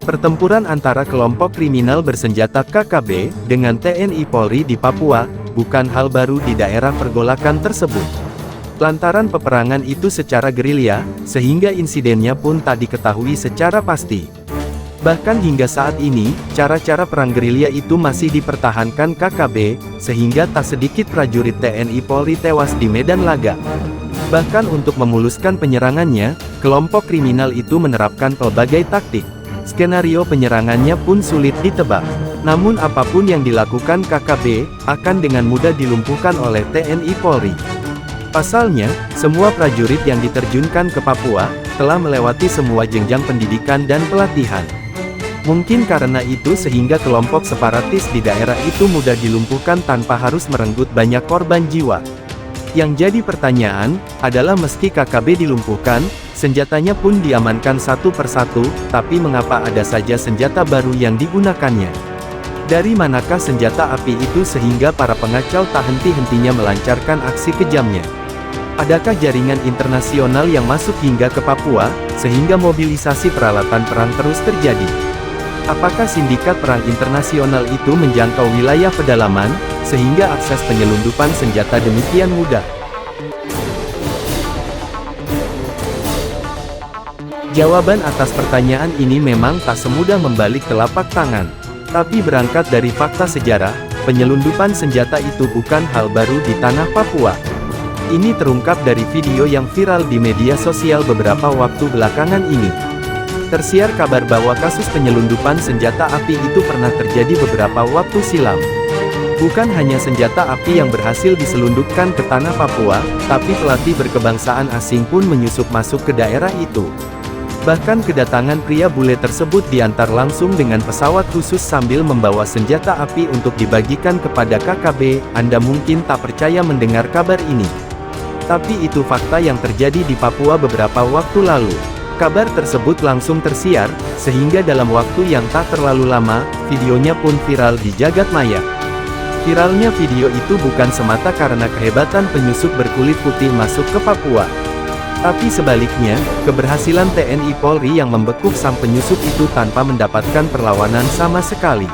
Pertempuran antara kelompok kriminal bersenjata KKB dengan TNI Polri di Papua bukan hal baru di daerah pergolakan tersebut. Lantaran peperangan itu secara gerilya, sehingga insidennya pun tak diketahui secara pasti. Bahkan hingga saat ini, cara-cara perang gerilya itu masih dipertahankan KKB, sehingga tak sedikit prajurit TNI Polri tewas di medan laga. Bahkan untuk memuluskan penyerangannya, kelompok kriminal itu menerapkan pelbagai taktik. Skenario penyerangannya pun sulit ditebak. Namun apapun yang dilakukan KKB, akan dengan mudah dilumpuhkan oleh TNI Polri. Pasalnya, semua prajurit yang diterjunkan ke Papua, telah melewati semua jenjang pendidikan dan pelatihan. Mungkin karena itu sehingga kelompok separatis di daerah itu mudah dilumpuhkan tanpa harus merenggut banyak korban jiwa. Yang jadi pertanyaan, adalah meski KKB dilumpuhkan, senjatanya pun diamankan satu persatu, tapi mengapa ada saja senjata baru yang digunakannya? Dari manakah senjata api itu sehingga para pengacau tak henti-hentinya melancarkan aksi kejamnya? Adakah jaringan internasional yang masuk hingga ke Papua, sehingga mobilisasi peralatan perang terus terjadi? Apakah sindikat perang internasional itu menjangkau wilayah pedalaman, sehingga akses penyelundupan senjata demikian mudah? Jawaban atas pertanyaan ini memang tak semudah membalik telapak tangan. Tapi berangkat dari fakta sejarah, penyelundupan senjata itu bukan hal baru di tanah Papua. Ini terungkap dari video yang viral di media sosial beberapa waktu belakangan ini. Tersiar kabar bahwa kasus penyelundupan senjata api itu pernah terjadi beberapa waktu silam. Bukan hanya senjata api yang berhasil diselundupkan ke tanah Papua, tapi pelatih berkebangsaan asing pun menyusup masuk ke daerah itu. Bahkan kedatangan pria bule tersebut diantar langsung dengan pesawat khusus sambil membawa senjata api untuk dibagikan kepada KKB. Anda mungkin tak percaya mendengar kabar ini. Tapi itu fakta yang terjadi di Papua beberapa waktu lalu. Kabar tersebut langsung tersiar, sehingga dalam waktu yang tak terlalu lama, videonya pun viral di jagat maya. Viralnya video itu bukan semata karena kehebatan penyusup berkulit putih masuk ke Papua. Tapi sebaliknya, keberhasilan TNI Polri yang membekuk sang penyusup itu tanpa mendapatkan perlawanan sama sekali.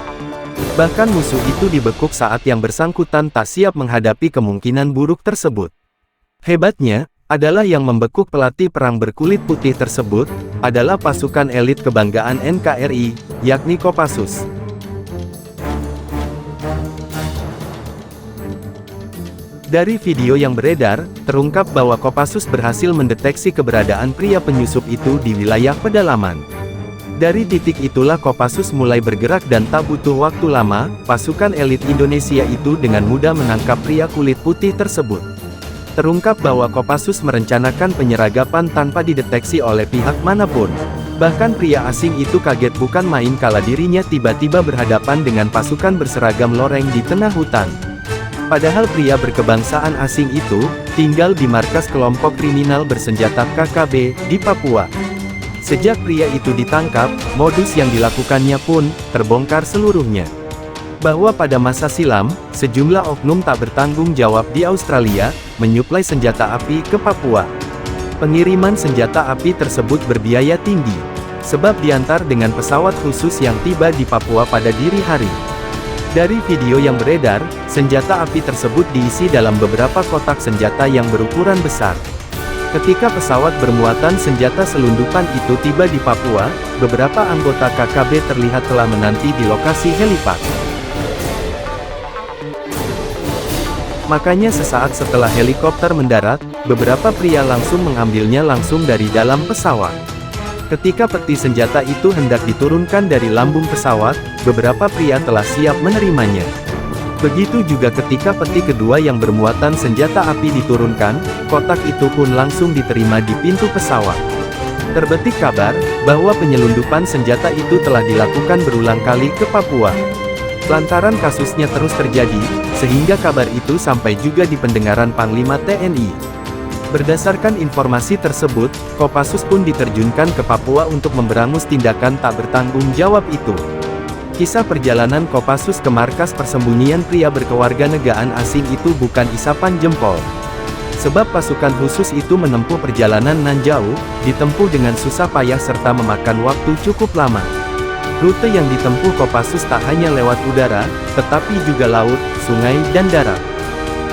Bahkan musuh itu dibekuk saat yang bersangkutan tak siap menghadapi kemungkinan buruk tersebut. Hebatnya, adalah yang membekuk pelatih perang berkulit putih tersebut, adalah pasukan elit kebanggaan NKRI, yakni Kopassus. Dari video yang beredar, terungkap bahwa Kopassus berhasil mendeteksi keberadaan pria penyusup itu di wilayah pedalaman. Dari titik itulah Kopassus mulai bergerak dan tak butuh waktu lama, pasukan elit Indonesia itu dengan mudah menangkap pria kulit putih tersebut. Terungkap bahwa Kopassus merencanakan penyeragapan tanpa dideteksi oleh pihak manapun. Bahkan pria asing itu kaget bukan main kala dirinya tiba-tiba berhadapan dengan pasukan berseragam loreng di tengah hutan. Padahal pria berkebangsaan asing itu, tinggal di markas kelompok kriminal bersenjata KKB, di Papua. Sejak pria itu ditangkap, modus yang dilakukannya pun, terbongkar seluruhnya. Bahwa pada masa silam, sejumlah oknum tak bertanggung jawab di Australia, menyuplai senjata api ke Papua. Pengiriman senjata api tersebut berbiaya tinggi, sebab diantar dengan pesawat khusus yang tiba di Papua pada dini hari. Dari video yang beredar, senjata api tersebut diisi dalam beberapa kotak senjata yang berukuran besar. Ketika pesawat bermuatan senjata selundupan itu tiba di Papua, beberapa anggota KKB terlihat telah menanti di lokasi helipad. Makanya sesaat setelah helikopter mendarat, beberapa pria langsung mengambilnya langsung dari dalam pesawat. Ketika peti senjata itu hendak diturunkan dari lambung pesawat, beberapa pria telah siap menerimanya. Begitu juga ketika peti kedua yang bermuatan senjata api diturunkan, kotak itu pun langsung diterima di pintu pesawat. Terbetik kabar, bahwa penyelundupan senjata itu telah dilakukan berulang kali ke Papua. Lantaran kasusnya terus terjadi, sehingga kabar itu sampai juga di pendengaran Panglima TNI. Berdasarkan informasi tersebut, Kopassus pun diterjunkan ke Papua untuk memberangus tindakan tak bertanggung jawab itu. Kisah perjalanan Kopassus ke markas persembunyian pria berkewarganegaraan asing itu bukan isapan jempol. Sebab pasukan khusus itu menempuh perjalanan nan jauh, ditempuh dengan susah payah serta memakan waktu cukup lama. Rute yang ditempuh Kopassus tak hanya lewat udara, tetapi juga laut, sungai, dan darat.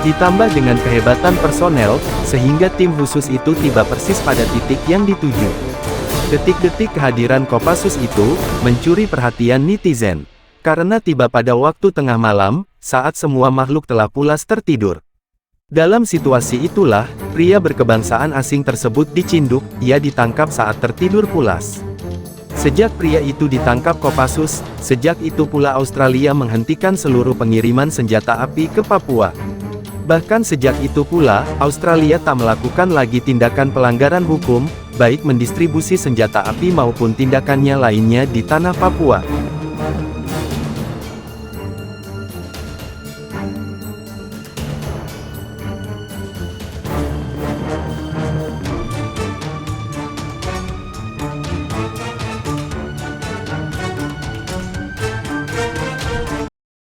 Ditambah dengan kehebatan personel, sehingga tim khusus itu tiba persis pada titik yang dituju. Detik-detik kehadiran Kopassus itu, mencuri perhatian netizen. Karena tiba pada waktu tengah malam, saat semua makhluk telah pulas tertidur. Dalam situasi itulah, pria berkebangsaan asing tersebut dicinduk, ia ditangkap saat tertidur pulas. Sejak pria itu ditangkap Kopassus, sejak itu pula Australia menghentikan seluruh pengiriman senjata api ke Papua. Bahkan sejak itu pula, Australia tak melakukan lagi tindakan pelanggaran hukum, baik mendistribusi senjata api maupun tindakannya lainnya di tanah Papua.